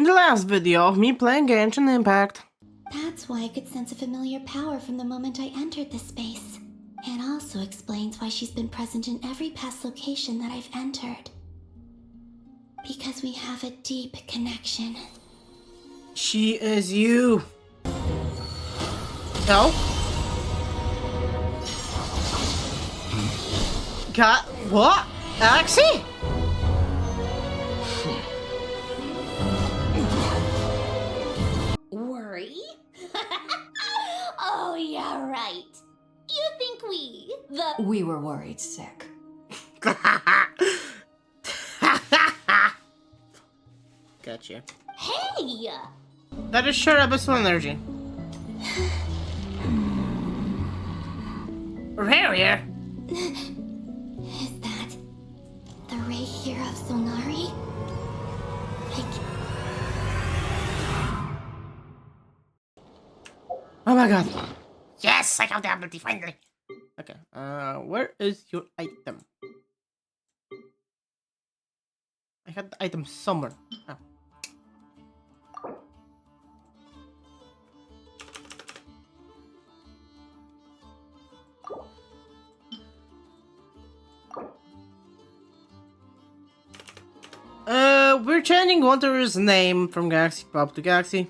in the last video of me playing Genshin Impact. That's why I could sense a familiar power from the moment I entered this space. It also explains why she's been present in every past location that I've entered. Because we have a deep connection. She is you. No? Got what? Axie? Worry? Oh, yeah, right. You think we were worried sick. Gotcha. Hey! That is sure abyssal energy. Rare. Is that the ray here of Sonari? Oh my god. Yes, I have the ability finally. Okay, where is your item? I had the item somewhere. Oh. We're changing Wanderer's name from Galaxy Pop to Galaxy.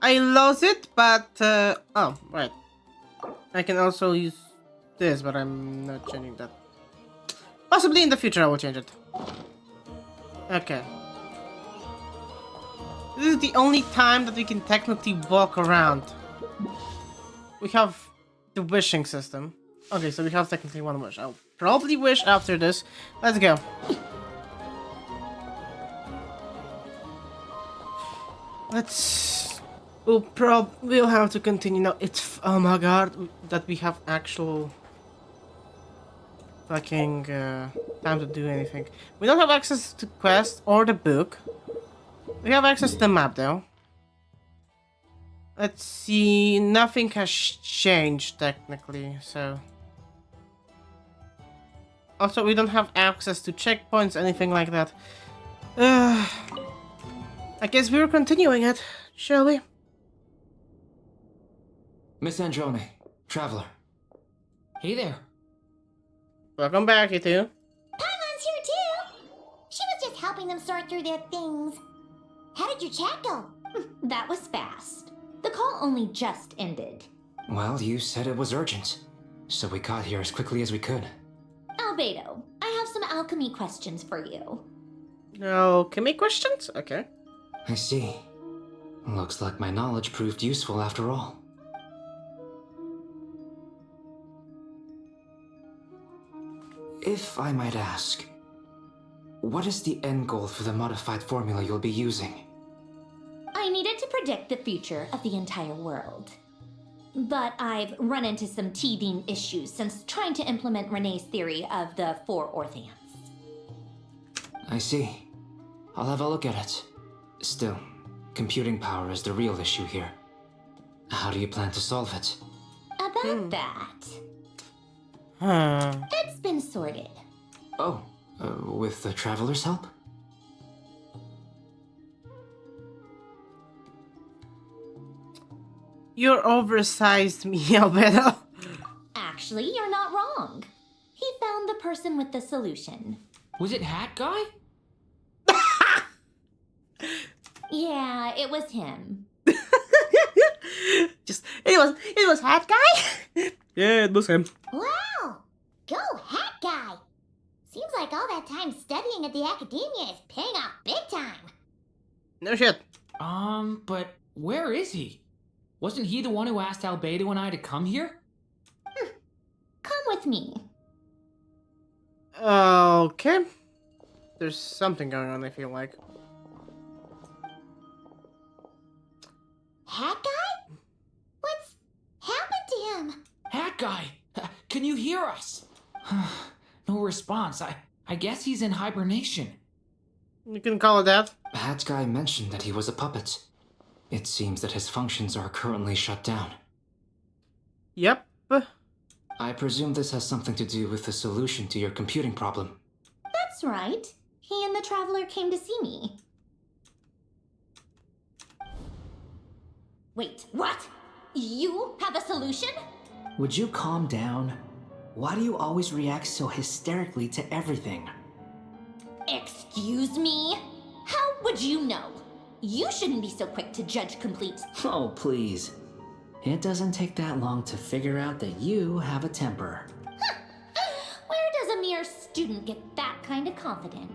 I lost it, but, oh, right. I can also use this, but I'm not changing that. Possibly in the future I will change it. Okay. This is the only time that we can technically walk around. We have the wishing system. Okay, so we have technically one wish. I'll probably wish after this. Let's go. We'll have to continue now. It's, oh my god, that we have actual fucking time to do anything. We don't have access to quest or the book. We have access to the map though. Let's see, nothing has changed technically, so. Also, we don't have access to checkpoints, anything like that. I guess we're continuing it, shall we? Miss Androne, Traveler. Hey there. Welcome back, you two. Paimon's here too! She was just helping them sort through their things. How did your chat go? That was fast. The call only just ended. Well, you said it was urgent, so we got here as quickly as we could. Albedo, I have some alchemy questions for you. Alchemy questions? Okay. I see. Looks like my knowledge proved useful after all. If I might ask, what is the end goal for the modified formula you'll be using? I needed to predict the future of the entire world. But I've run into some teething issues since trying to implement Renee's theory of the 4 Orthants. I see. I'll have a look at it. Still, computing power is the real issue here. How do you plan to solve it? About that, it's been sorted. Oh, with the Traveler's help? You're oversized me, Albedo. Actually, you're not wrong. He found the person with the solution. Was it Hat Guy? Yeah, it was him. It was Hat Guy? Yeah, it was him. Wow! Go Hat Guy! Seems like all that time studying at the academia is paying off big time. No shit. But where is he? Wasn't he the one who asked Albedo and I to come here? Come with me. Okay. There's something going on, I feel like. Hat Guy? What's happened to him? Hat Guy! Can you hear us? No response. I guess he's in hibernation. You can call it that. Hat Guy mentioned that he was a puppet. It seems that his functions are currently shut down. Yep. I presume this has something to do with the solution to your computing problem. That's right. He and the Traveler came to see me. Wait, what? You have a solution? Would you calm down? Why do you always react so hysterically to everything? Excuse me? How would you know? You shouldn't be so quick to judge complete. Oh, please. It doesn't take that long to figure out that you have a temper. Where does a mere student get that kind of confidence?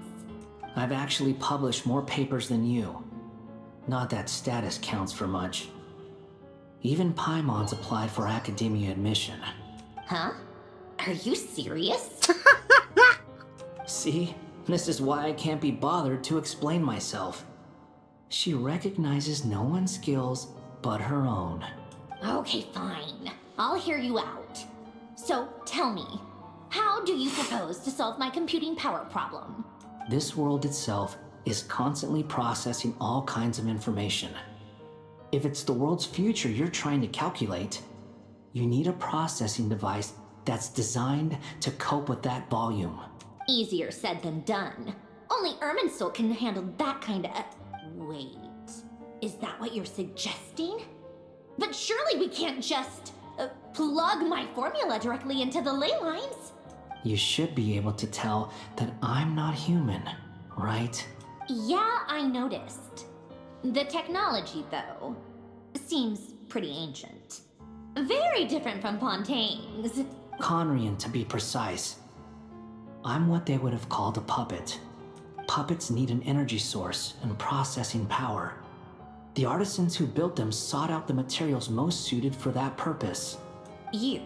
I've actually published more papers than you. Not that status counts for much. Even Paimon's applied for academia admission. Huh? Are you serious? See? This is why I can't be bothered to explain myself. She recognizes no one's skills but her own. Okay, fine. I'll hear you out. So, tell me, how do you propose to solve my computing power problem? This world itself is constantly processing all kinds of information. If it's the world's future you're trying to calculate, you need a processing device that's designed to cope with that volume. Easier said than done. Only Irminsul can handle that kind of... Wait, is that what you're suggesting? But surely we can't just plug my formula directly into the ley lines. You should be able to tell that I'm not human, right? Yeah, I noticed. The technology, though, seems pretty ancient. Very different from Pontaine's. Conrian, to be precise. I'm what they would have called a puppet. Puppets need an energy source and processing power. The artisans who built them sought out the materials most suited for that purpose. You?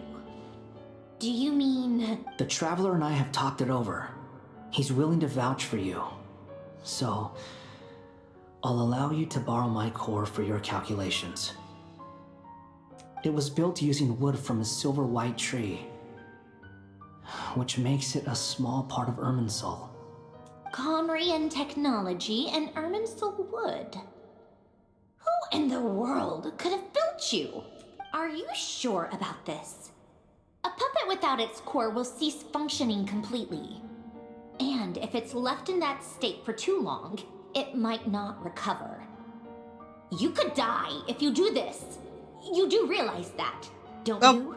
Do you mean... The Traveler and I have talked it over. He's willing to vouch for you. So, I'll allow you to borrow my core for your calculations. It was built using wood from a silver white tree, which makes it a small part of Irminsul. Conrian technology and Irminsul wood. Who in the world could have built you? Are you sure about this? A puppet without its core will cease functioning completely. And if it's left in that state for too long, it might not recover. You could die if you do this. You do realize that, don't you?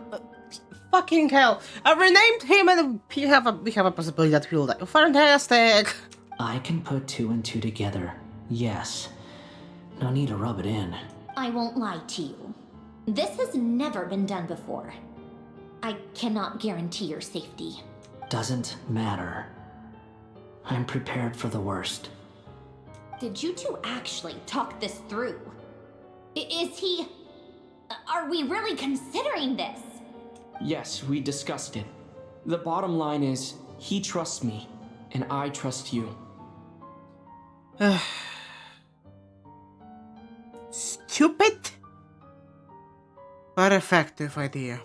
Fucking hell. I renamed him and we have a possibility that he'll die. Fantastic! I can put two and two together, yes. No need to rub it in. I won't lie to you. This has never been done before. I cannot guarantee your safety. Doesn't matter. I'm prepared for the worst. Did you two actually talk this through? Is he... Are we really considering this? Yes, we discussed it. The bottom line is, he trusts me, and I trust you. Stupid, but effective idea.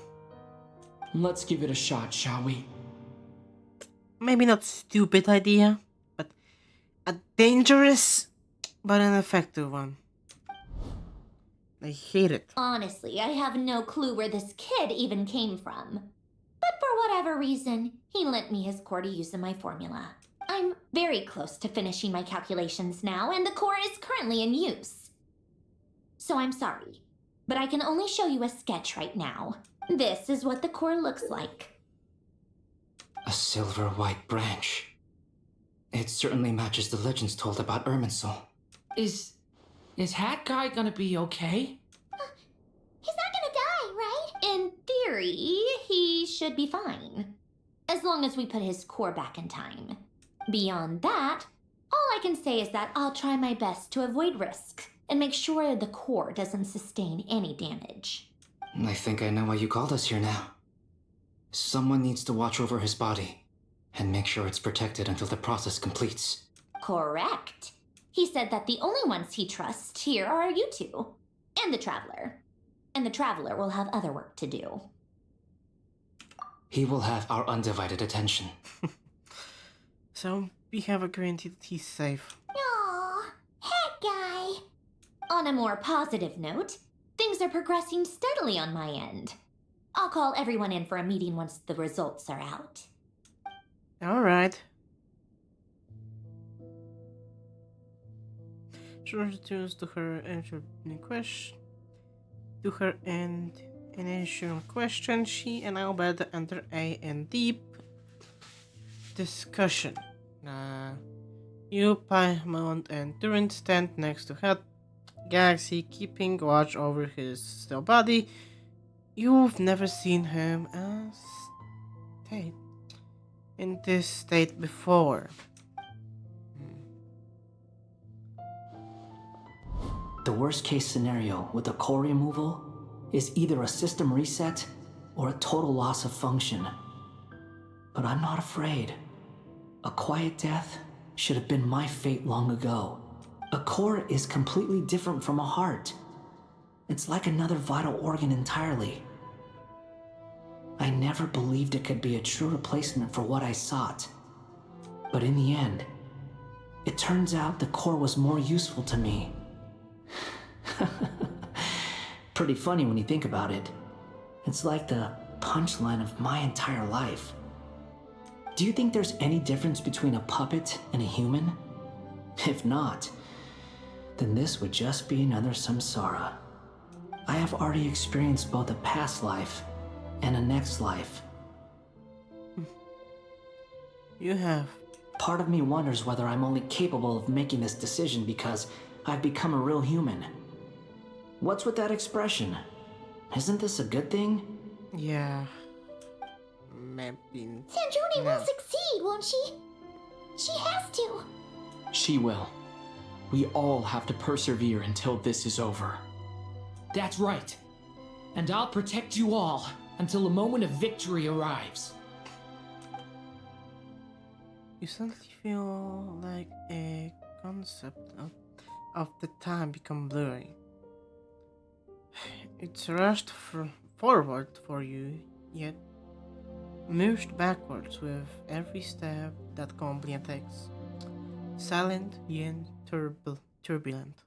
Let's give it a shot, shall we? Maybe not stupid idea, but a dangerous but an effective one. I hate it. Honestly, I have no clue where this kid even came from. But for whatever reason, he lent me his core to use in my formula. I'm very close to finishing my calculations now, and the core is currently in use. So I'm sorry, but I can only show you a sketch right now. This is what the core looks like. A silver white branch. It certainly matches the legends told about Irminsul. Is Hat Guy gonna be okay? He's not gonna die, right? In theory, he should be fine. As long as we put his core back in time. Beyond that, all I can say is that I'll try my best to avoid risk and make sure the core doesn't sustain any damage. I think I know why you called us here now. Someone needs to watch over his body and make sure it's protected until the process completes. Correct. He said that the only ones he trusts here are you two, and the Traveler. And the Traveler will have other work to do. He will have our undivided attention. So we have a guarantee that he's safe. Aww, Hat Guy. On a more positive note, things are progressing steadily on my end. I'll call everyone in for a meeting once the results are out. Alright. She returns to her question. To her initial question, she and Albert enter a deep discussion. You, Paimon, and Turin stand next to her, Galaxy keeping watch over his still body. You've never seen him in this state before. The worst case scenario with the core removal is either a system reset or a total loss of function. But I'm not afraid. A quiet death should have been my fate long ago. A core is completely different from a heart. It's like another vital organ entirely. I never believed it could be a true replacement for what I sought. But in the end, it turns out the core was more useful to me. Pretty funny when you think about it. It's like the punchline of my entire life. Do you think there's any difference between a puppet and a human? If not, then this would just be another samsara. I have already experienced both a past life and a next life. You have. Part of me wonders whether I'm only capable of making this decision because I've become a real human. What's with that expression? Isn't this a good thing? Yeah. Maybe. Sandrone will succeed, won't she? She has to. She will. We all have to persevere until this is over. That's right. And I'll protect you all until a moment of victory arrives. You suddenly feel like a concept of the time become blurry. It's rushed forward for you, yet moved backwards with every step that Columbina takes. Silent yet turbulent.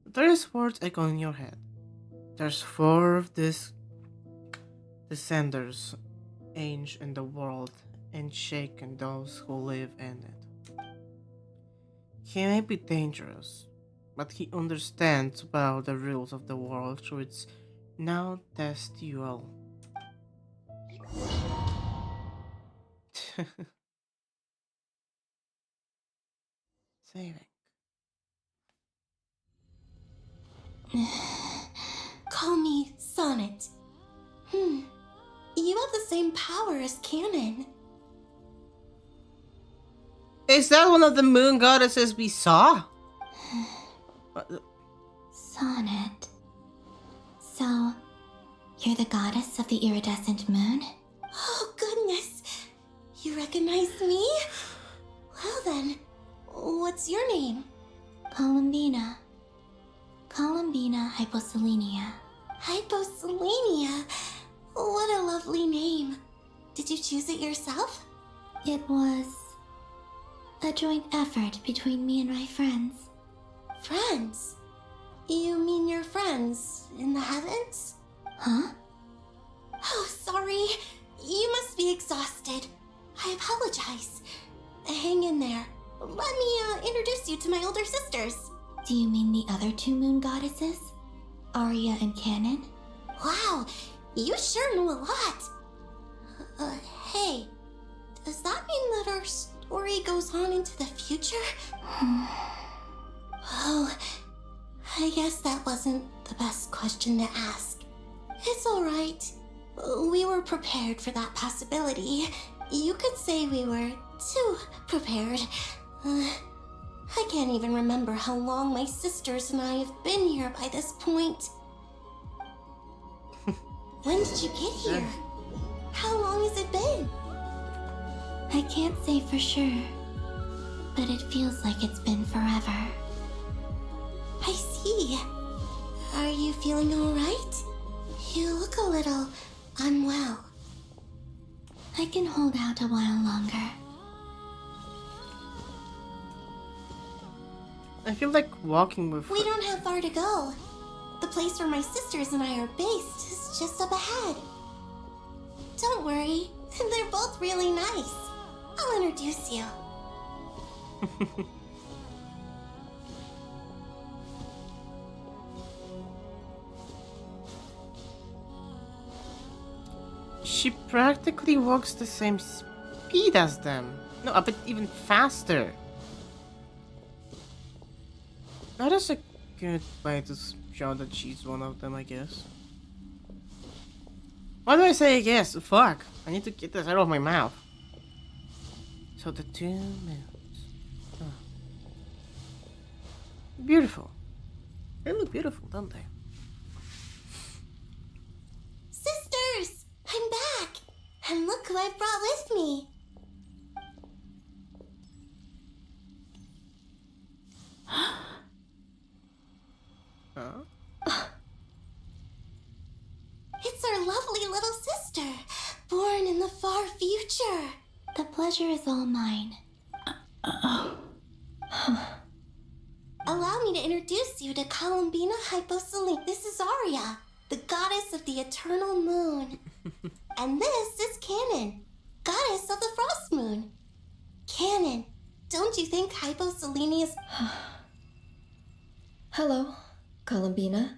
There is words echoing in your head. There's 4 of these descenders, age in the world, and shaken those who live in it. He may be dangerous, but he understands well the rules of the world through its now test you all. Saving. Call me Sonnet. You have the same power as Canon. Is that one of the moon goddesses we saw? Sonnet. So, you're the goddess of the iridescent moon? Oh, goodness. You recognize me? Well then, what's your name? Columbina. Columbina Hyposelenia. Hyposelenia? What a lovely name. Did you choose it yourself? It was a joint effort between me and my friends. Friends? You mean your friends in the heavens? Huh? Oh, sorry. You must be exhausted. I apologize. Hang in there. Let me introduce you to my older sisters. Do you mean the other 2 moon goddesses? Arya and Canon? Wow, you sure know a lot. Hey, does that mean that our story goes on into the future? Oh, I guess that wasn't the best question to ask. It's alright. We were prepared for that possibility. You could say we were too prepared. I can't even remember how long my sisters and I have been here by this point. When did you get here? How long has it been? I can't say for sure, but it feels like it's been forever. I see. Are you feeling alright? You look a little unwell. I can hold out a while longer. I feel like walking with. We don't have far to go. The place where my sisters and I are based is just up ahead. Don't worry, they're both really nice. I'll introduce you. She practically walks the same speed as them. No, a bit even faster. That is a good way to show that she's one of them, I guess. Why do I say I guess? Fuck. I need to get this out of my mouth. So the 2 moons. Oh. Beautiful. They look beautiful, don't they? Sisters! I'm back! And look who I've brought with me. Huh? It's our lovely little sister, born in the far future. The pleasure is all mine. Allow me to introduce you to Columbina Hyposelene. This is Arya, the goddess of the eternal moon. And this is Canon, goddess of the frost moon. Canon, don't you think Hyposelene is... Hello, Columbina.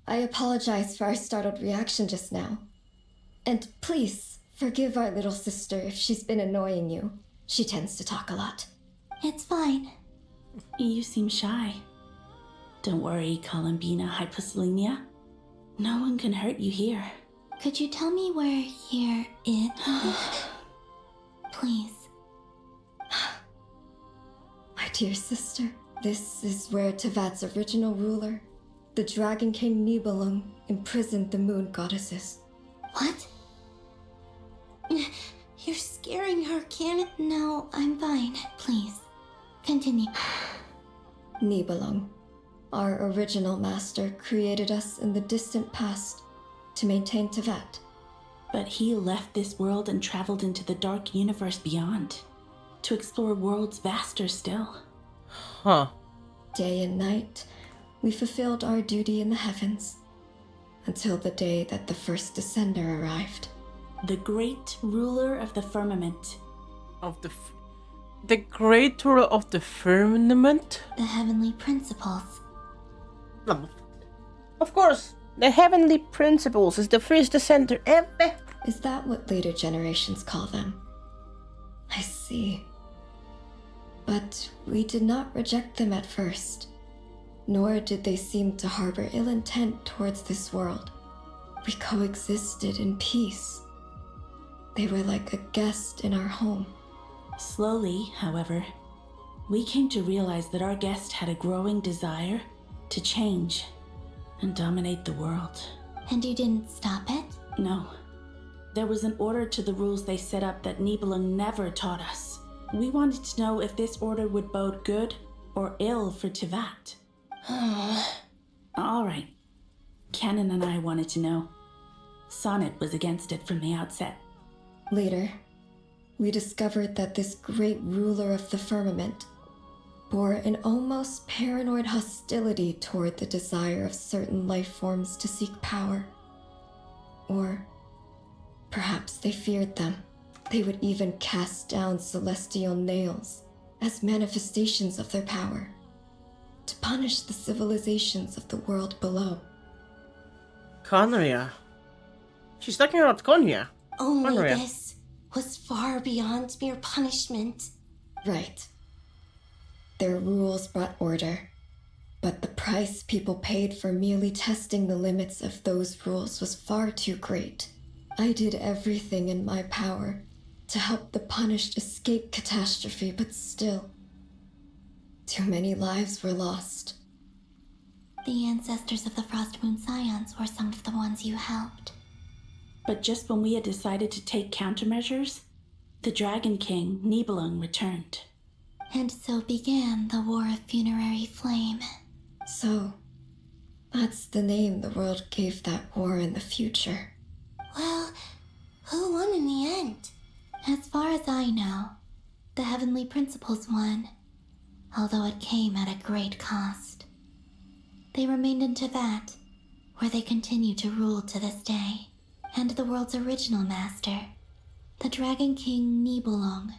I apologize for our startled reaction just now. And please, forgive our little sister if she's been annoying you. She tends to talk a lot. It's fine. You seem shy. Don't worry, Columbina Hyposelenia. No one can hurt you here. Could you tell me where here is? Please. My dear sister, this is where Tevat's original ruler, the Dragon King Nibelung, imprisoned the moon goddesses. What? You're scaring her, Canon. No, I'm fine. Please, continue. Nibelung, our original master, created us in the distant past to maintain Tevat. But he left this world and traveled into the dark universe beyond, to explore worlds vaster still. Huh. Day and night, we fulfilled our duty in the heavens, until the day that the first descender arrived. The great ruler of the firmament. Of the great ruler of the firmament? The heavenly principles. Of course, the heavenly principles is the first descender ever. Is that what later generations call them? I see. But we did not reject them at first, nor did they seem to harbor ill intent towards this world. We coexisted in peace. They were like a guest in our home. Slowly, however, we came to realize that our guest had a growing desire to change and dominate the world. And you didn't stop it? No. There was an order to the rules they set up that Nibelung never taught us. We wanted to know if this order would bode good or ill for Tevat. All right. Canon and I wanted to know. Sonnet was against it from the outset. Later, we discovered that this great ruler of the firmament bore an almost paranoid hostility toward the desire of certain life forms to seek power. Or perhaps they feared them. They would even cast down celestial nails as manifestations of their power, to punish the civilizations of the world below. Conria. She's talking about Conria. Only Conria. this was far beyond mere punishment. Right. Their rules brought order, but the price people paid for merely testing the limits of those rules was far too great. I did everything in my power to help the punished escape catastrophe, but still, too many lives were lost. The ancestors of the Frost Moon Scions were some of the ones you helped. But just when we had decided to take countermeasures, the Dragon King, Nibelung, returned. And so began the War of Funerary Flame. So, that's the name the world gave that war in the future. Well, who won in the end? As far as I know, the Heavenly Principles won, although it came at a great cost. They remained in Tibet, where they continue to rule to this day. And the world's original master, the Dragon King Nibelung,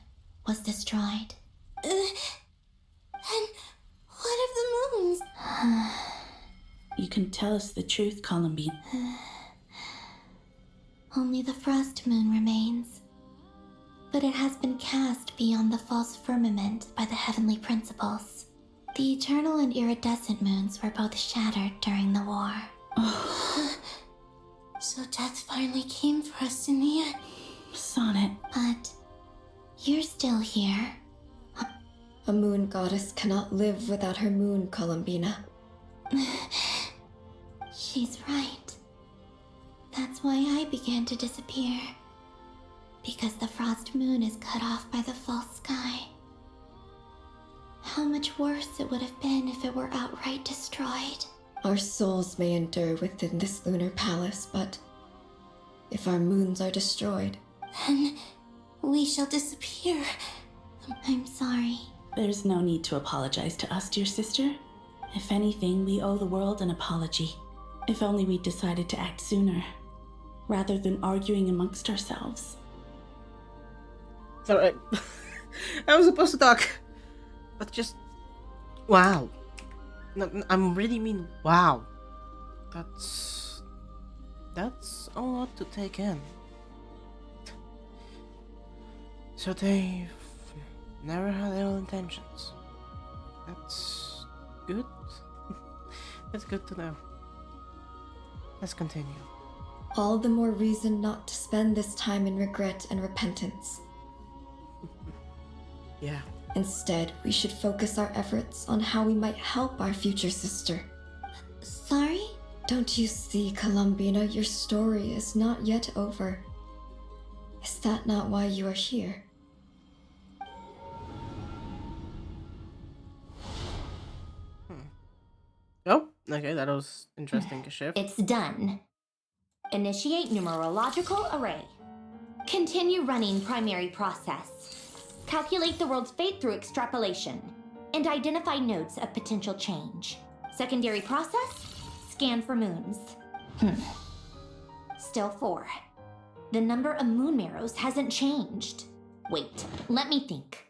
was destroyed. And what of the moons? You can tell us the truth, Columbine. Only the frost moon remains. But it has been cast beyond the false firmament by the heavenly principles. The eternal and iridescent moons were both shattered during the war. So death finally came for us in the end. Sonnet. But you're still here. A moon goddess cannot live without her moon, Columbina. She's right. That's why I began to disappear. Because the frost moon is cut off by the false sky. How much worse it would have been if it were outright destroyed. Our souls may endure within this lunar palace, but if our moons are destroyed, Then we shall disappear. I'm sorry. There's no need to apologize to us, dear sister. If anything, we owe the world an apology. If only we decided to act sooner, rather than arguing amongst ourselves. Sorry. I was supposed to talk. But just... Wow. No, I'm really mean wow. That's a lot to take in. So they've never had ill intentions. That's good. That's good to know. Let's continue. all the more reason not to spend this time in regret and repentance. Yeah. Instead, we should focus our efforts on how we might help our future sister. Sorry? Don't you see, Columbina, your story is not yet over. Is that not why you are here? Oh, okay, that was interesting to shift. It's done. Initiate numerological array. Continue running primary process. Calculate the world's fate through extrapolation. And identify nodes of potential change. Secondary process, scan for moons. Still 4. The number of moon marrows hasn't changed. Wait, let me think.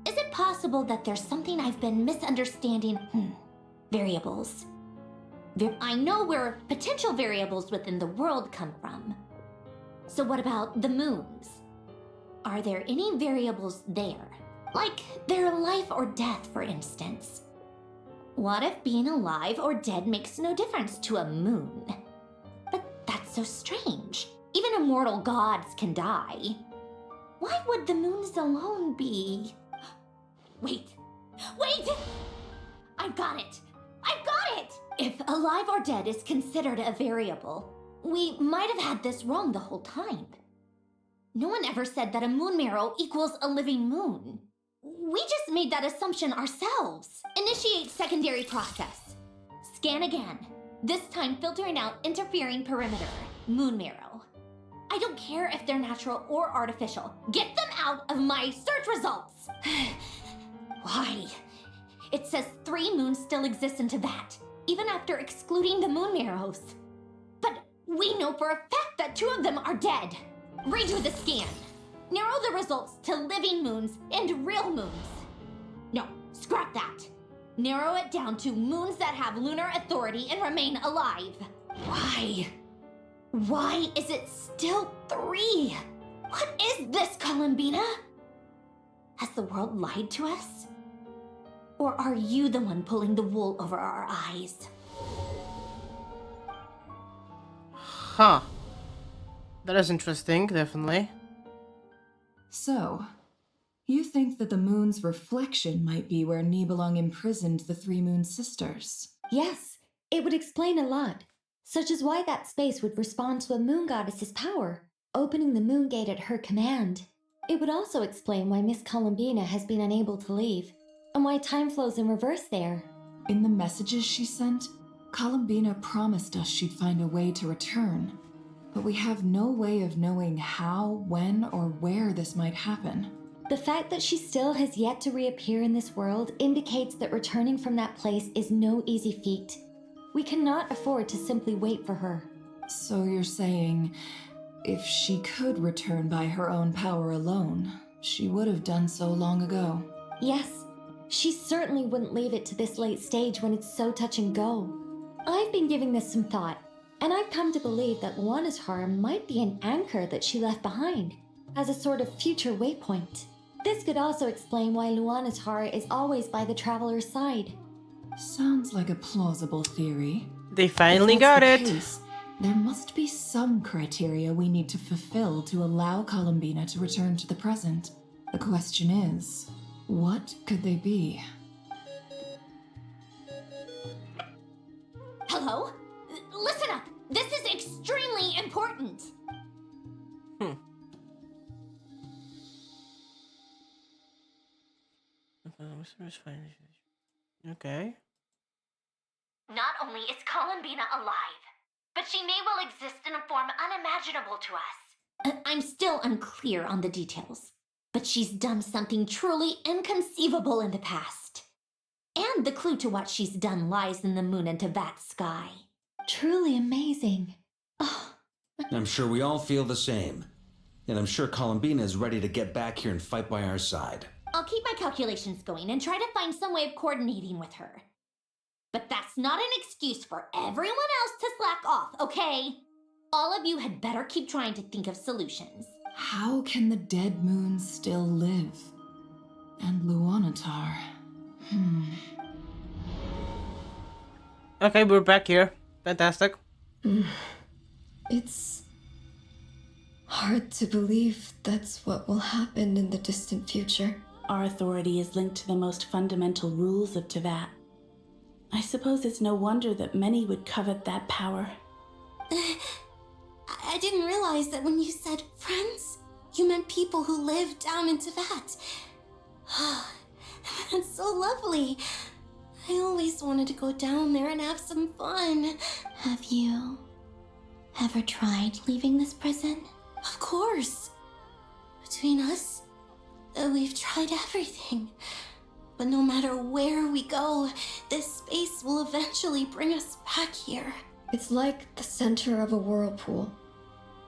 Is it possible that there's something I've been misunderstanding? Variables. I know where potential variables within the world come from. So what about the moons? Are there any variables there? Like their life or death, for instance. What if being alive or dead makes no difference to a moon? But that's so strange. Even immortal gods can die. Why would the moons alone be... Wait! I've got it! If alive or dead is considered a variable, we might have had this wrong the whole time. No one ever said that a moon marrow equals a living moon. We just made that assumption ourselves. Initiate secondary process. Scan again. This time filtering out interfering perimeter. Moon marrow. I don't care if they're natural or artificial. Get them out of my search results! Why? It says 3 moons still exist in Tibet, even after excluding the moon marrows. But we know for a fact that 2 of them are dead. Redo the scan. Narrow the results to living moons and real moons. No, scrap that. Narrow it down to moons that have lunar authority and remain alive. Why? Why is it still 3? What is this, Columbina? Has the world lied to us? Or are you the one pulling the wool over our eyes? Huh. That is interesting, definitely. So, you think that the moon's reflection might be where Nibelung imprisoned the 3 moon sisters? Yes, it would explain a lot, such as why that space would respond to a moon goddess's power, opening the moon gate at her command. It would also explain why Miss Columbina has been unable to leave, and why time flows in reverse there. In the messages she sent, Columbina promised us she'd find a way to return, but we have no way of knowing how, when, or where this might happen. The fact that she still has yet to reappear in this world indicates that returning from that place is no easy feat. We cannot afford to simply wait for her. So you're saying, if she could return by her own power alone, she would have done so long ago. Yes, she certainly wouldn't leave it to this late stage when it's so touch and go. I've been giving this some thought, and I've come to believe that Luana's harm might be an anchor that she left behind, as a sort of future waypoint. This could also explain why Luana's heart is always by the traveler's side. Sounds like a plausible theory. They finally If that's got the it. case, there must be some criteria we need to fulfill to allow Columbina to return to the present. The question is, what could they be? Hello? Listen up! This is extremely important! Okay. Not only is Columbina alive, but she may well exist in a form unimaginable to us. I'm still unclear on the details, but she's done something truly inconceivable in the past. And the clue to what she's done lies in the moon and Tevat's sky. Truly amazing. Oh, I'm sure we all feel the same. And I'm sure Columbina is ready to get back here and fight by our side. I'll keep my calculations going and try to find some way of coordinating with her. But that's not an excuse for everyone else to slack off, okay? All of you had better keep trying to think of solutions. How can the dead moon still live? And Luanatar... Okay, we're back here. Fantastic. It's hard to believe that's what will happen in the distant future. Our authority is linked to the most fundamental rules of Tevat. I suppose it's no wonder that many would covet that power. I didn't realize that when you said friends, you meant people who live down in Tevat. That's so lovely. I always wanted to go down there and have some fun. Have you ever tried leaving this prison? Of course. Between us, we've tried everything. But no matter where we go, this space will eventually bring us back here. It's like the center of a whirlpool.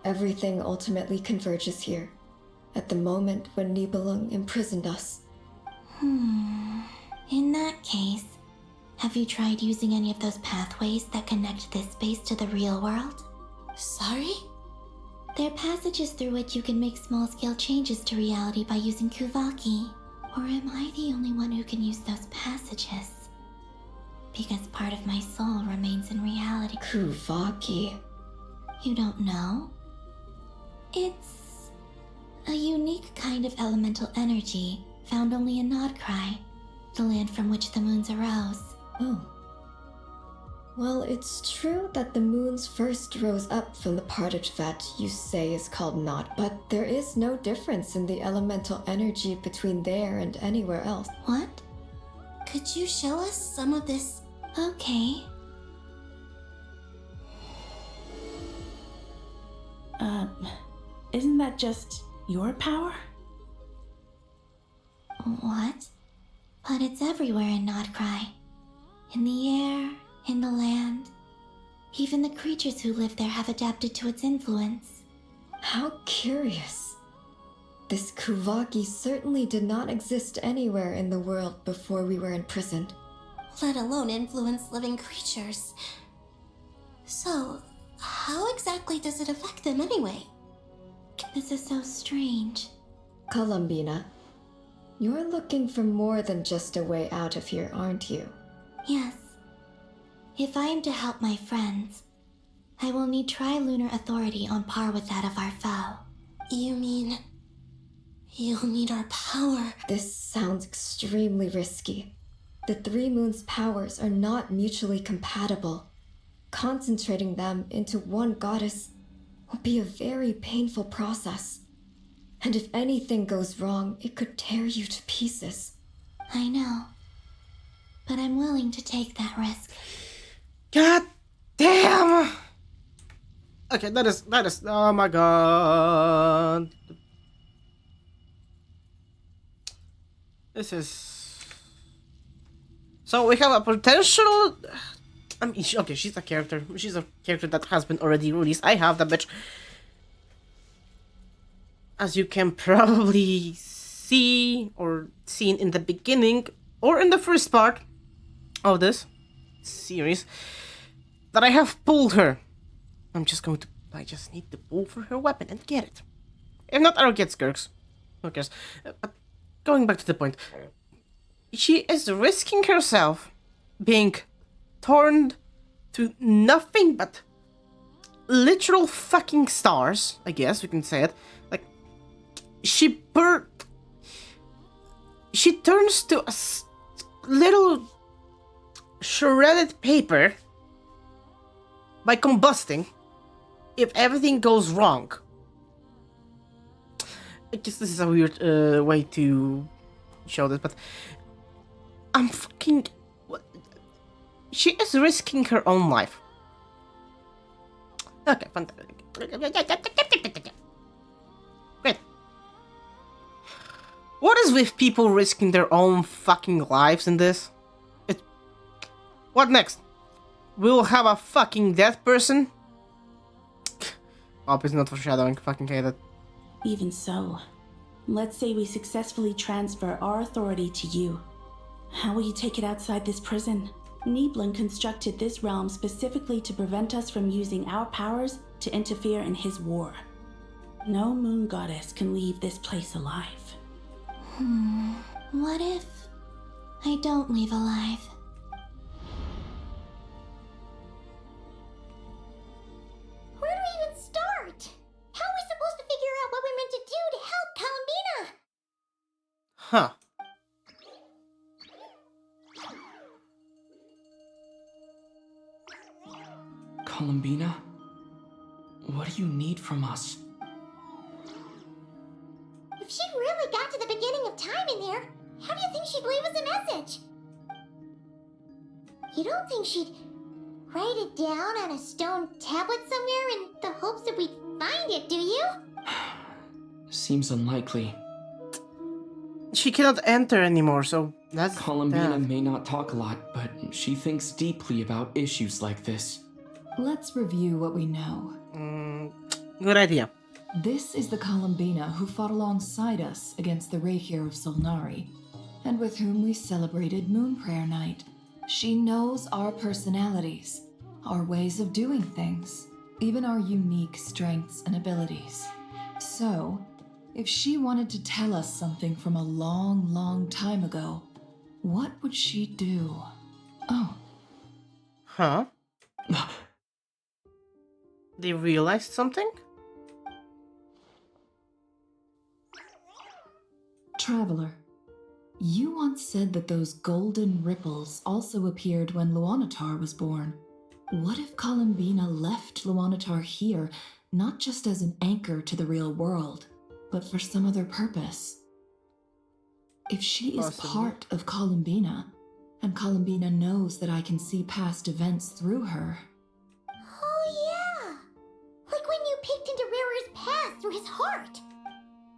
Everything ultimately converges here, at the moment when Nibelung imprisoned us. In that case, have you tried using any of those pathways that connect this space to the real world? Sorry? They're passages through which you can make small-scale changes to reality by using Kuvaki. Or am I the only one who can use those passages? Because part of my soul remains in reality. Kuvaki. You don't know? It's a unique kind of elemental energy found only in Nodcry, the land from which the moons arose. Oh. Well, it's true that the moons first rose up from the part of Tevat you say is called Nod, but there is no difference in the elemental energy between there and anywhere else. What? Could you show us some of this? Okay. Isn't that just your power? What? But it's everywhere in Nodcry. In the air, in the land. Even the creatures who live there have adapted to its influence. How curious. This Kuvaki certainly did not exist anywhere in the world before we were imprisoned. Let alone influence living creatures. So, how exactly does it affect them anyway? This is so strange. Columbina, you're looking for more than just a way out of here, aren't you? Yes. If I am to help my friends, I will need tri-lunar authority on par with that of our foe. You mean... you'll need our power? This sounds extremely risky. The three moons' powers are not mutually compatible. Concentrating them into one goddess will be a very painful process. And if anything goes wrong, it could tear you to pieces. I know. But I'm willing to take that risk. God damn! Okay, that is, oh my god. This is... So we have a potential... I mean, okay, she's a character. She's a character that has been already released. I have that bitch. As you can probably see or seen in the beginning or in the first part of this series, that I have pulled her. I just need to pull for her weapon and get it. If not, I'll get Skirks. Who cares? But going back to the point, she is risking herself being torn to nothing but literal fucking stars, I guess we can say it. Like, she turns to a little shredded paper by combusting if everything goes wrong. I guess this is a weird way to show this, but I'm fucking... She is risking her own life. Okay, fantastic. Great. What is with people risking their own fucking lives in this? What next? We'll have a fucking dead person? Hope it's not foreshadowing. Fucking hate it. Even so, let's say we successfully transfer our authority to you. How will you take it outside this prison? Niblin constructed this realm specifically to prevent us from using our powers to interfere in his war. No moon goddess can leave this place alive. What if I don't leave alive? Where do we even start? How are we supposed to figure out what we're meant to do to help Columbina? Huh. Columbina? What do you need from us? If she really got to the beginning of time in there, how do you think she'd leave us a message? You don't think she'd write it down on a stone tablet somewhere in the hopes that we'd find it, do you? Seems unlikely. She cannot enter anymore, so that's... Columbina may not talk a lot, but she thinks deeply about issues like this. Let's review what we know. Good idea. This is the Columbina who fought alongside us against the Rahier of Solnari, and with whom we celebrated Moon Prayer Night. She knows our personalities, our ways of doing things, even our unique strengths and abilities. So, if she wanted to tell us something from a long, long time ago, what would she do? Oh. Huh? They realized something? Traveler, you once said that those golden ripples also appeared when Luanatar was born. What if Columbina left Luanatar here, not just as an anchor to the real world, but for some other purpose? If she is part of Columbina, and Columbina knows that I can see past events through her... Oh yeah! Like when you peeked into Rarer's past through his heart!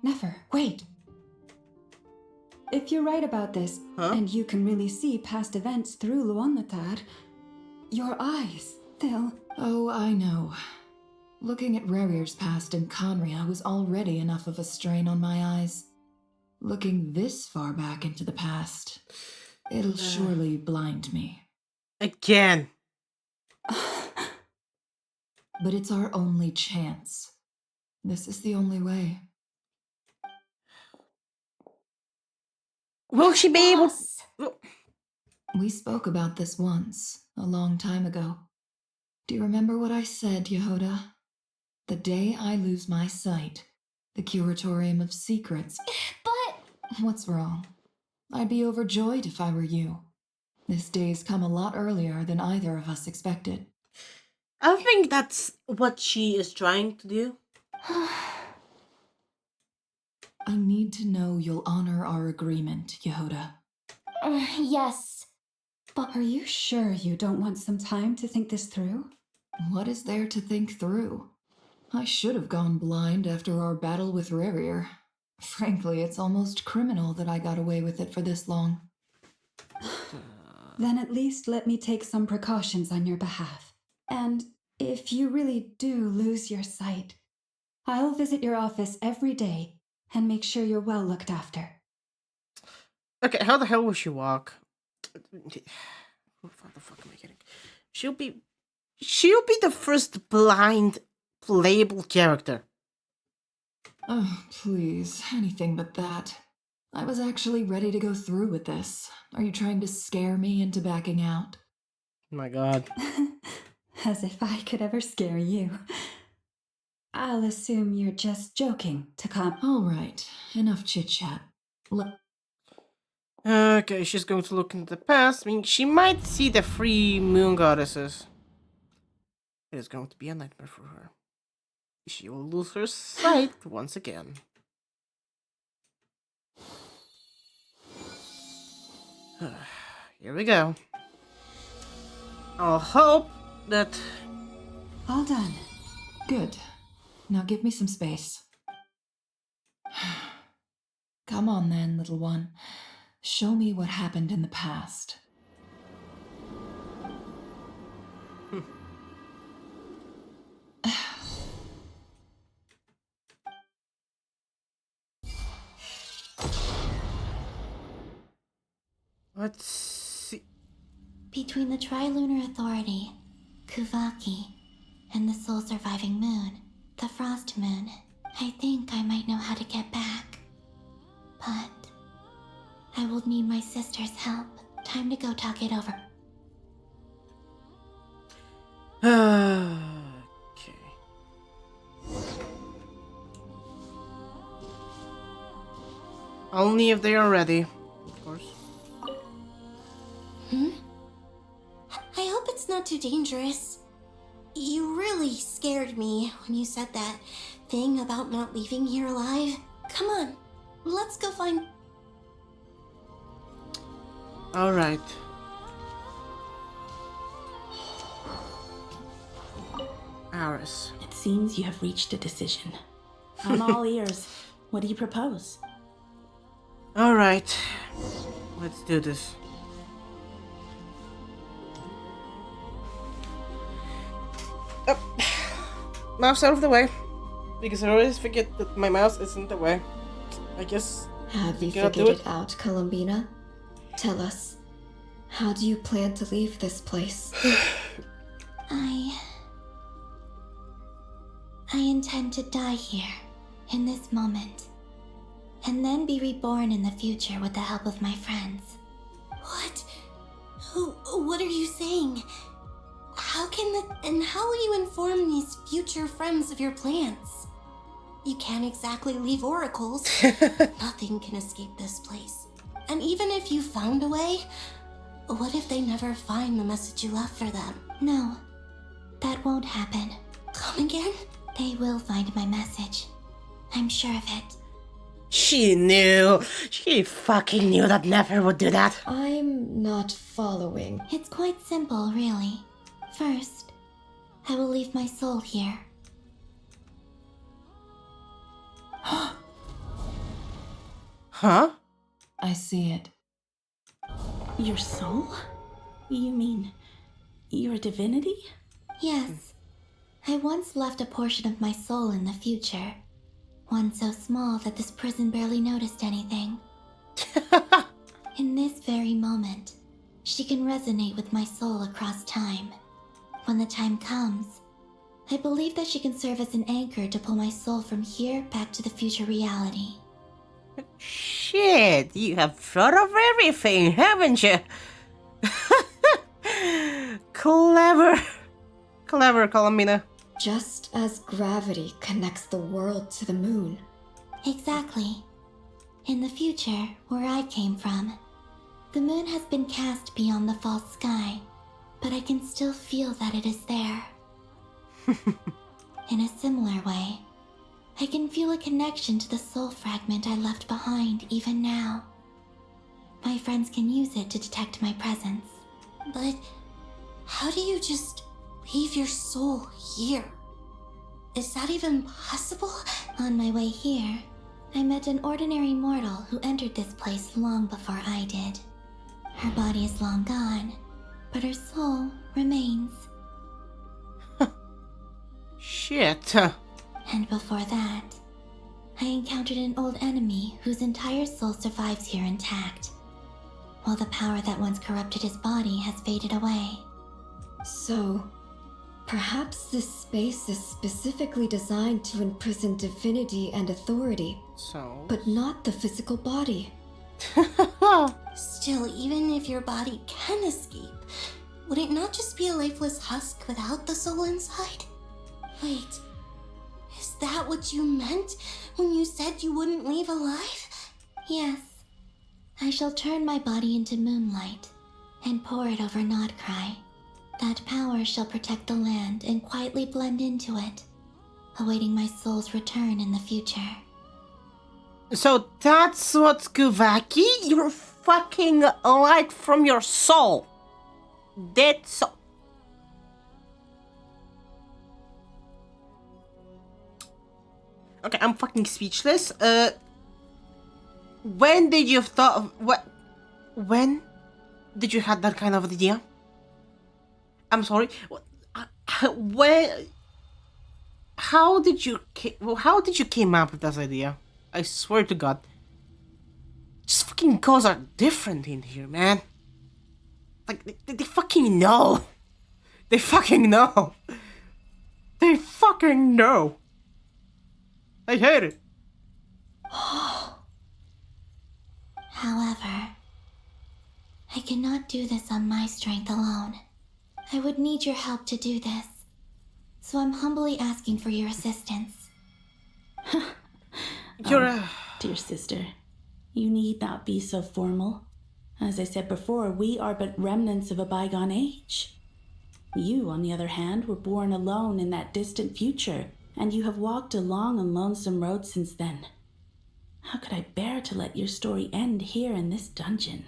Never, wait. If you're right about this, and you can really see past events through Luanatar, your eyes, they'll... Oh, I know. Looking at Rarier's past in Conria was already enough of a strain on my eyes. Looking this far back into the past, it'll surely blind me. Again. But it's our only chance. This is the only way. Will she be able... We spoke about this once, a long time ago. Do you remember what I said, Yehoda? The day I lose my sight, the Curatorium of Secrets... But... What's wrong? I'd be overjoyed if I were you. This day's come a lot earlier than either of us expected. I think that's what she is trying to do. I need to know you'll honor our agreement, Yehoda. Yes. But are you sure you don't want some time to think this through? What is there to think through? I should have gone blind after our battle with Rarier. Frankly, it's almost criminal that I got away with it for this long. Then at least let me take some precautions on your behalf. And if you really do lose your sight, I'll visit your office every day and make sure you're well looked after. Okay, how the hell will she walk? What the fuck am I kidding? She'll be the first blind playable character. Oh, please, anything but that. I was actually ready to go through with this. Are you trying to scare me into backing out? My god. As if I could ever scare you. I'll assume you're just joking to calm. All right, enough chit-chat. Okay, she's going to look into the past. I mean, she might see the 3 moon goddesses. It is going to be a nightmare for her. She will lose her sight once again. Here we go. I'll hope that... All done. Good. Now give me some space. Come on then, little one. Show me what happened in the past. Let's see. Between the Trilunar Authority, Kuvaki, and the sole surviving moon, the Frost Moon, I think I might know how to get back. But I will need my sister's help. Time to go talk it over. Okay. Only if they are ready, of course. I hope it's not too dangerous. You really scared me when you said that thing about not leaving here alive. Come on, let's go find... Alright. Aris. It seems you have reached a decision. I'm all ears. What do you propose? Alright. Let's do this. Mouse out of the way. Because I always forget that my mouse isn't the way. I guess... Have you gotta figured do it out, Columbina? Tell us. How do you plan to leave this place? I intend to die here, in this moment, and then be reborn in the future with the help of my friends. What? What are you saying? How will you inform these future friends of your plans? You can't exactly leave oracles. Nothing can escape this place. And even if you found a way, what if they never find the message you left for them? No, that won't happen. Come again? They will find my message. I'm sure of it. She knew. She fucking knew that Nefer would do that. I'm not following. It's quite simple, really. First, I will leave my soul here. Huh? I see it. Your soul? You mean your divinity? Yes. I once left a portion of my soul in the future. One so small that this prison barely noticed anything. In this very moment, she can resonate with my soul across time. When the time comes, I believe that she can serve as an anchor to pull my soul from here back to the future reality. Shit, you have thought of everything, haven't you? Clever. Clever, Columbina. Just as gravity connects the world to the moon. Exactly. In the future, where I came from, the moon has been cast beyond the false sky, but I can still feel that it is there. In a similar way, I can feel a connection to the soul fragment I left behind even now. My friends can use it to detect my presence. But how do you just leave your soul here? Is that even possible? On my way here, I met an ordinary mortal who entered this place long before I did. Her body is long gone, but her soul remains. Shit. And before that, I encountered an old enemy whose entire soul survives here intact, while the power that once corrupted his body has faded away. So, perhaps this space is specifically designed to imprison divinity and authority, So. but not the physical body. Still, even if your body can escape, would it not just be a lifeless husk without the soul inside? Wait, is that what you meant when you said you wouldn't leave alive? Yes, I shall turn my body into moonlight and pour it over Nodcry. That power shall protect the land and quietly blend into it, awaiting my soul's return in the future. So that's what's Guvaki? You're fucking light from your soul. That's so. Okay, I'm fucking speechless. When did you thought of what? When did you have that kind of idea? I'm sorry. When? How did you came up with this idea? I swear to God. Just fucking goals are different in here, man. Like they fucking know. They fucking know. They fucking know. I hate it. However, I cannot do this on my strength alone. I would need your help to do this. So I'm humbly asking for your assistance. Dear sister, you need not be so formal. As I said before, we are but remnants of a bygone age. You, on the other hand, were born alone in that distant future, and you have walked a long and lonesome road since then. How could I bear to let your story end here in this dungeon?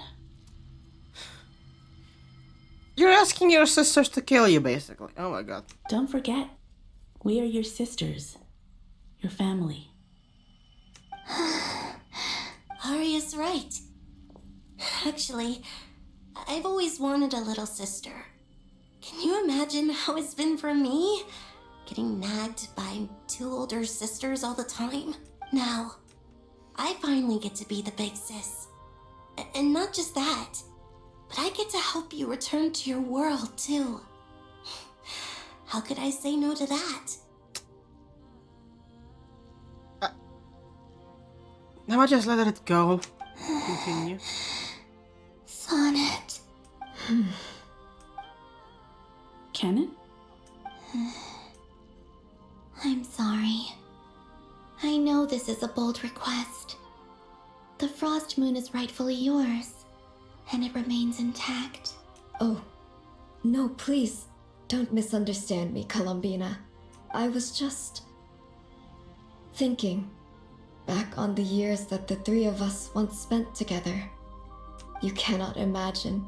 You're asking your sisters to kill you, basically. Oh my God. Don't forget, we are your sisters, your family. Arya's right. Actually, I've always wanted a little sister. Can you imagine how it's been for me? Getting nagged by two older sisters all the time. Now, I finally get to be the big sis. And not just that, but I get to help you return to your world, too. How could I say no to that? Now I just let it go. Continue. Sonnet. Canon? I'm sorry. I know this is a bold request. The Frost Moon is rightfully yours, and it remains intact. Oh, no, please, don't misunderstand me, Columbina. I was just thinking back on the years that the three of us once spent together. You cannot imagine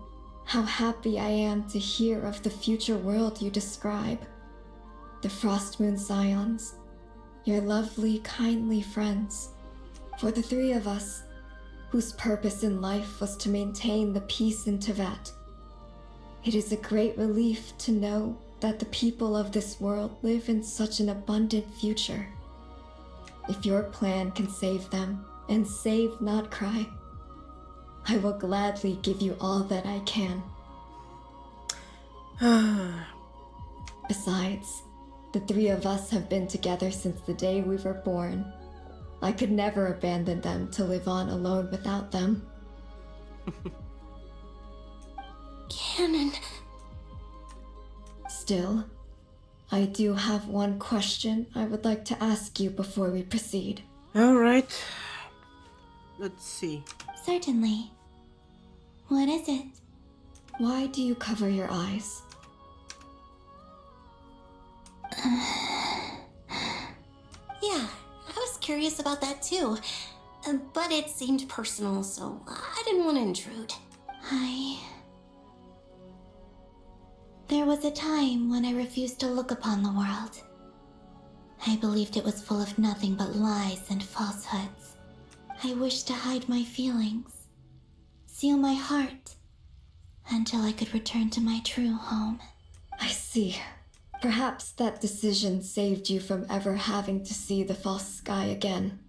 how happy I am to hear of the future world you describe. The Frost Moon Scions, your lovely, kindly friends. For the three of us, whose purpose in life was to maintain the peace in Tevat. It is a great relief to know that the people of this world live in such an abundant future. If your plan can save them and save Nodcry, I will gladly give you all that I can. Besides, the three of us have been together since the day we were born. I could never abandon them to live on alone without them. Canon. Still, I do have one question I would like to ask you before we proceed. Alright. Let's see. Certainly. What is it? Why do you cover your eyes? Yeah, I was curious about that too. But it seemed personal, so I didn't want to intrude. There was a time when I refused to look upon the world. I believed it was full of nothing but lies and falsehoods. I wished to hide my feelings, seal my heart, until I could return to my true home. I see. Perhaps that decision saved you from ever having to see the false sky again.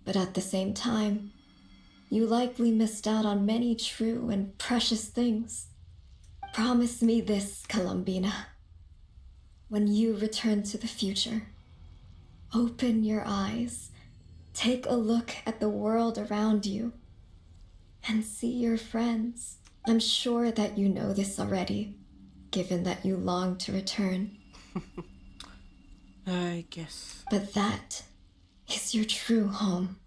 But at the same time, you likely missed out on many true and precious things. Promise me this, Columbina. When you return to the future, open your eyes, take a look at the world around you, and see your friends. I'm sure that you know this already, given that you long to return. I guess. But that is your true home.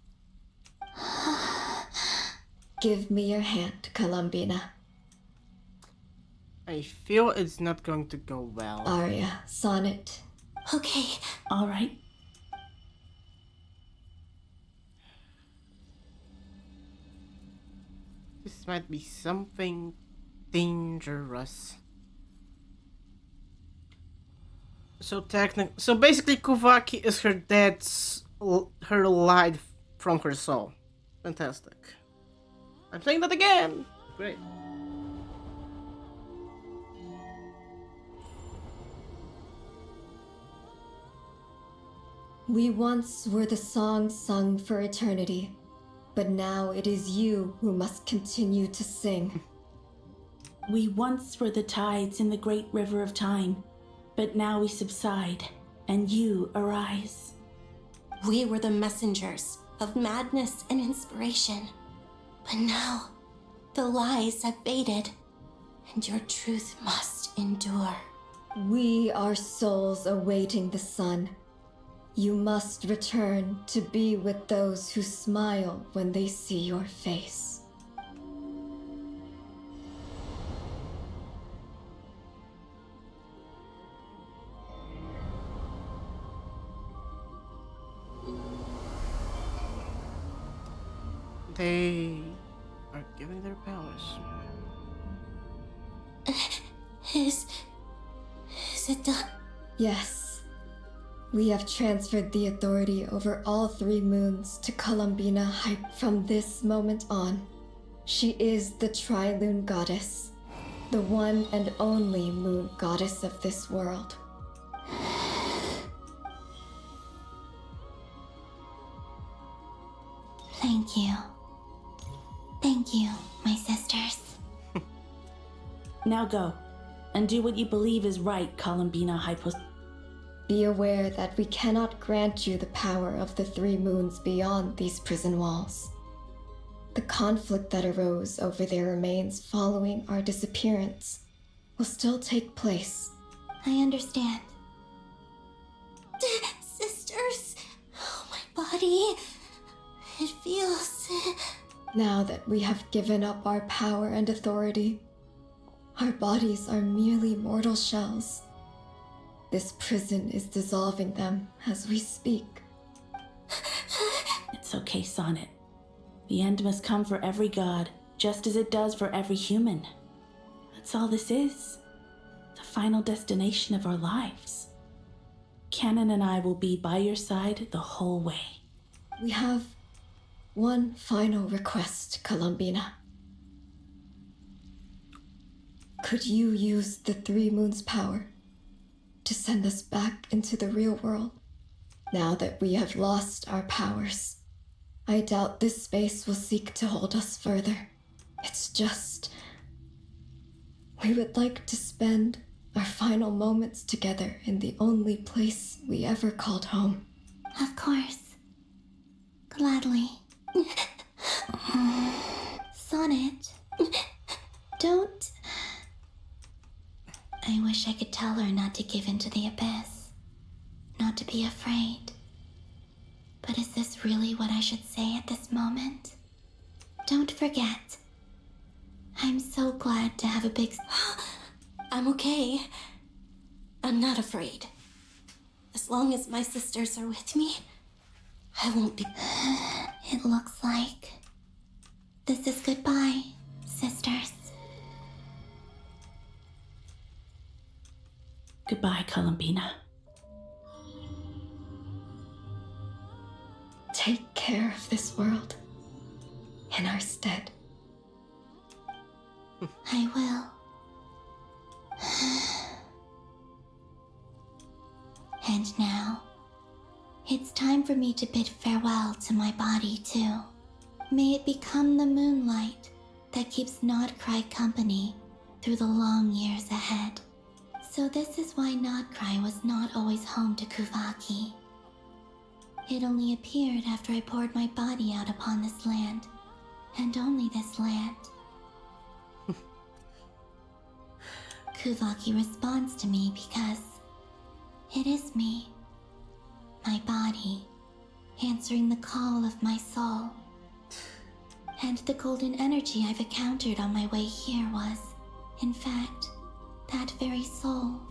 Give me your hand, Columbina. I feel it's not going to go well. Arya, Sonnet. Okay. All right. This might be something dangerous. So basically Kuvaki is her dead's her light from her soul. Fantastic. I'm saying that again. Great. We once were the song sung for eternity, but now it is you who must continue to sing. We once were the tides in the great river of time, but now we subside, and you arise. We were the messengers of madness and inspiration. But now, the lies have faded, and your truth must endure. We are souls awaiting the sun. You must return to be with those who smile when they see your face. They are giving their powers. Is it done? Yes. We have transferred the authority over all 3 moons to Columbina from this moment on. She is the Tri-Lune Goddess, the one and only moon goddess of this world. Thank you. Thank you, my sisters. Now go, and do what you believe is right, Columbina Hypos. Be aware that we cannot grant you the power of the 3 moons beyond these prison walls. The conflict that arose over their remains following our disappearance will still take place. I understand. Sisters, oh, my body. It feels... Now that we have given up our power and authority, our bodies are merely mortal shells. This prison is dissolving them as we speak. It's okay, Sonnet. The end must come for every god, just as it does for every human. That's all this is. The final destination of our lives. Canon and I will be by your side the whole way. We have one final request, Columbina. Could you use the 3 moons' power to send us back into the real world? Now that we have lost our powers, I doubt this space will seek to hold us further. It's just... we would like to spend our final moments together in the only place we ever called home. Of course. Gladly. Sonnet. Don't... I wish I could tell her not to give in to the abyss. Not to be afraid. But is this really what I should say at this moment? Don't forget. I'm so glad to have a big... I'm okay. I'm not afraid. As long as my sisters are with me, I won't be... It looks like this is goodbye, sisters. Goodbye, Columbina. Take care of this world in our stead. I will. And now, it's time for me to bid farewell to my body too. May it become the moonlight that keeps Nodcry company through the long years ahead. So this is why Nodcry was not always home to Kuvaki. It only appeared after I poured my body out upon this land, and only this land. Kuvaki responds to me because it is me, my body, answering the call of my soul. And the golden energy I've encountered on my way here was, in fact, that very soul,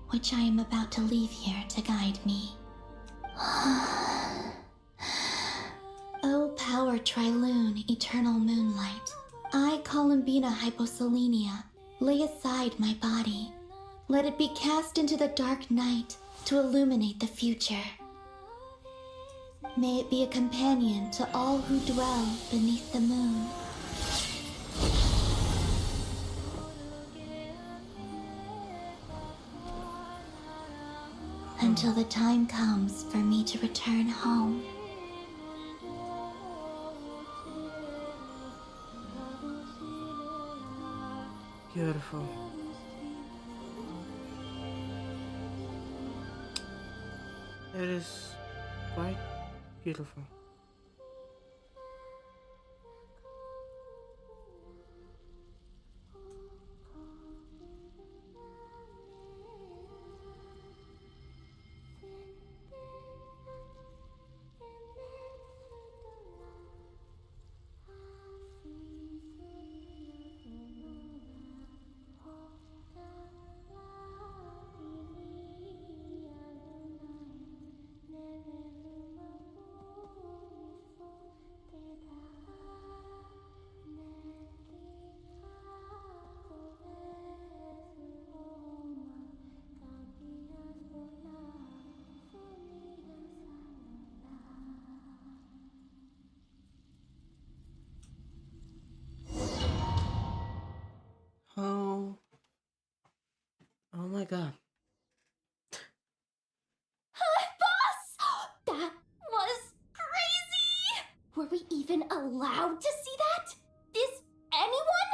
which I am about to leave here to guide me. O power Trilune, eternal moonlight, I, Columbina Hyposelenia, lay aside my body. Let it be cast into the dark night to illuminate the future. May it be a companion to all who dwell beneath the moon. Until the time comes for me to return home. Beautiful. It is quite beautiful. Oh my god. Boss! That was crazy! Were we even allowed to see that? Is anyone?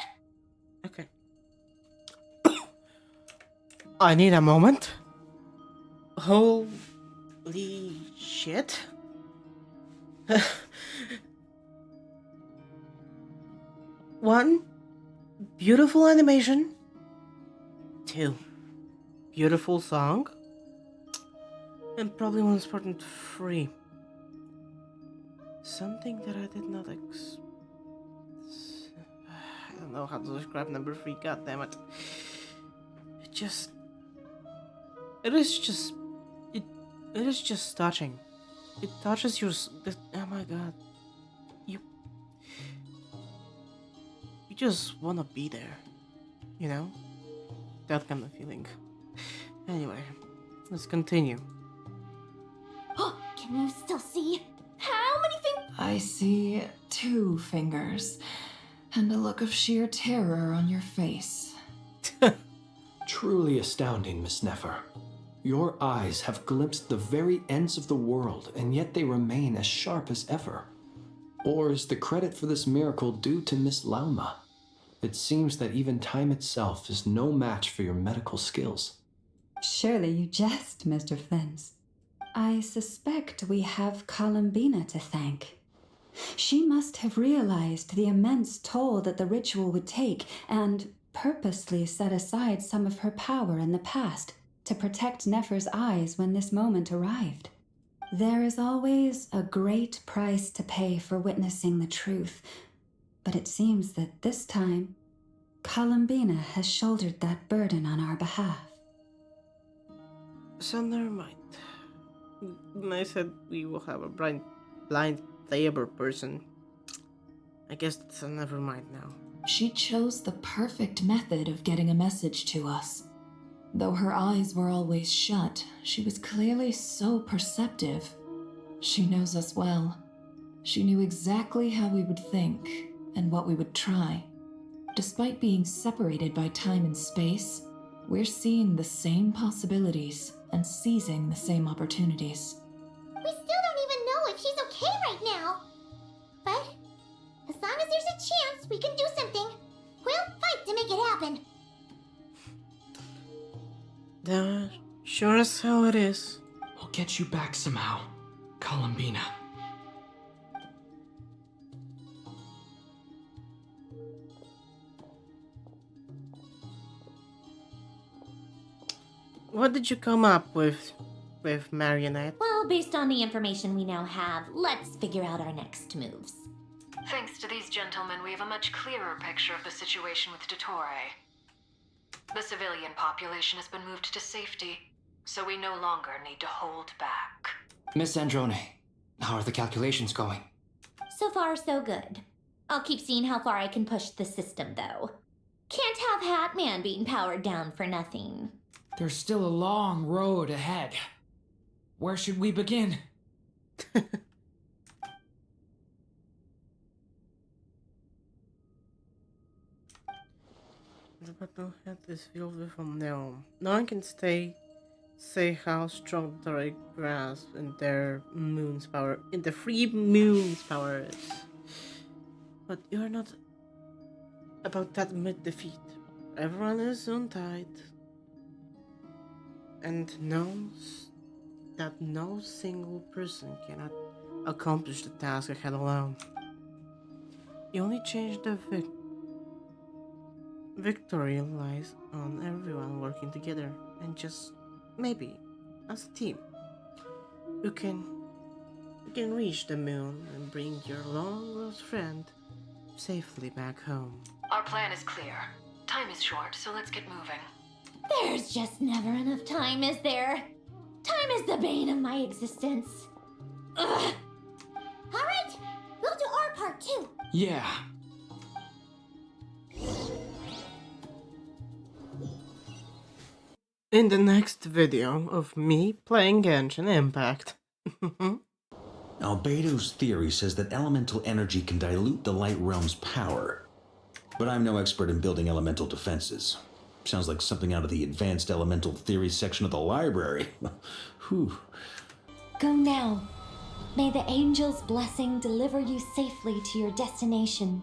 Okay. I need a moment. Holy shit. One, beautiful animation. Two, beautiful song. And probably most important, free. Something that I did not I don't know how to describe number 3, god damn it. It is just touching. It touches your oh my god. You just wanna be there. You know? That kind of feeling. Anyway, let's continue. Can you still see? How many fingers? I see 2 fingers, and a look of sheer terror on your face. Truly astounding, Miss Nefer. Your eyes have glimpsed the very ends of the world, and yet they remain as sharp as ever. Or is the credit for this miracle due to Miss Lauma? It seems that even time itself is no match for your medical skills. Surely you jest, Mr. Flins. I suspect we have Columbina to thank. She must have realized the immense toll that the ritual would take and purposely set aside some of her power in the past to protect Nefer's eyes when this moment arrived. There is always a great price to pay for witnessing the truth, but it seems that this time, Columbina has shouldered that burden on our behalf. So never mind. I said we will have a blind labor person. I guess that's a never mind now. She chose the perfect method of getting a message to us. Though her eyes were always shut, she was clearly so perceptive. She knows us well. She knew exactly how we would think and what we would try. Despite being separated by time and space, we're seeing the same possibilities and seizing the same opportunities. We still don't even know if she's okay right now. But as long as there's a chance we can do something, we'll fight to make it happen. Sure as hell it is. We'll get you back somehow, Columbina. What did you come up with Marionette? Well, based on the information we now have, let's figure out our next moves. Thanks to these gentlemen, we have a much clearer picture of the situation with Dottore. The civilian population has been moved to safety, so we no longer need to hold back. Miss Androne, how are the calculations going? So far, so good. I'll keep seeing how far I can push the system, though. Can't have Hatman being powered down for nothing. There's still a long road ahead. Where should we begin? The battle head is filled with unknown. No one can say how strong the Dottore grasp in their moon's power, in the free moon's power is. But you're not about that mid-defeat. Everyone is on tight and knows that no single person cannot accomplish the task ahead alone. You only change the victory lies on everyone working together, and just maybe as a team you can reach the moon and bring your long lost friend safely back home. Our plan is clear. Time is short, so let's get moving. There's just never enough time, is there? Time is the bane of my existence. Ugh. All right, we'll do our part too. Yeah. In the next video of me playing Genshin Impact. Albedo's theory says that elemental energy can dilute the light realm's power. But I'm no expert in building elemental defenses. Sounds like something out of the advanced elemental theory section of the library. Whew. Go now. May the angel's blessing deliver you safely to your destination.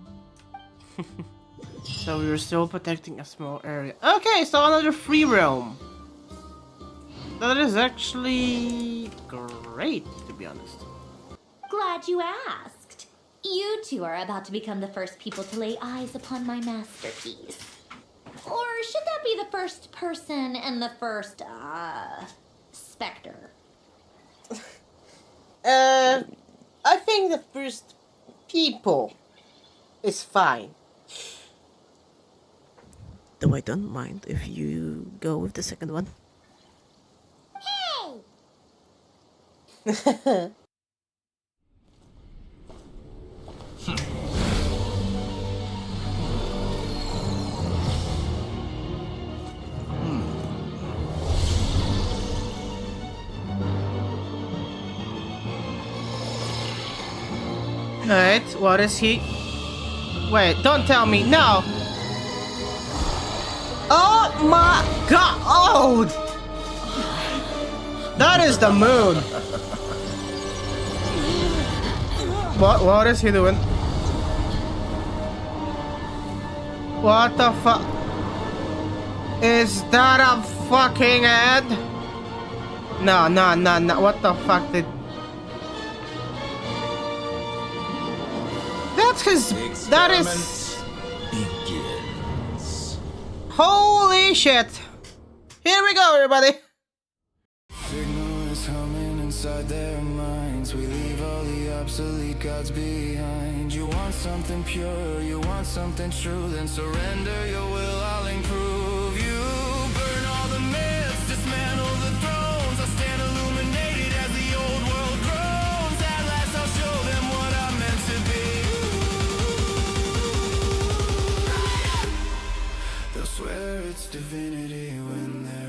So we were still protecting a small area. Okay, so another free realm. That is actually great, to be honest. Glad you asked. You two are about to become the first people to lay eyes upon my masterpiece. Or should that be the first person and the first, specter? I think the first people is fine. Though I don't mind if you go with the second one. Hey! Alright, what is he? Wait, don't tell me, no! Oh my god! Oh! That is the moon! What is he doing? What the fuck? Is that a fucking head? No, what the fuck did... That's his... That is... Begins. Holy shit! Here we go, everybody! Signal is humming inside their minds. We leave all the obsolete gods behind. You want something pure, you want something true, then surrender your will, I'll improve you. Burn all the myths, dismantle the thrones. I'll stand illuminated as the old world grows. At last I'll show them what I'm meant to be. They'll swear it's divinity when they're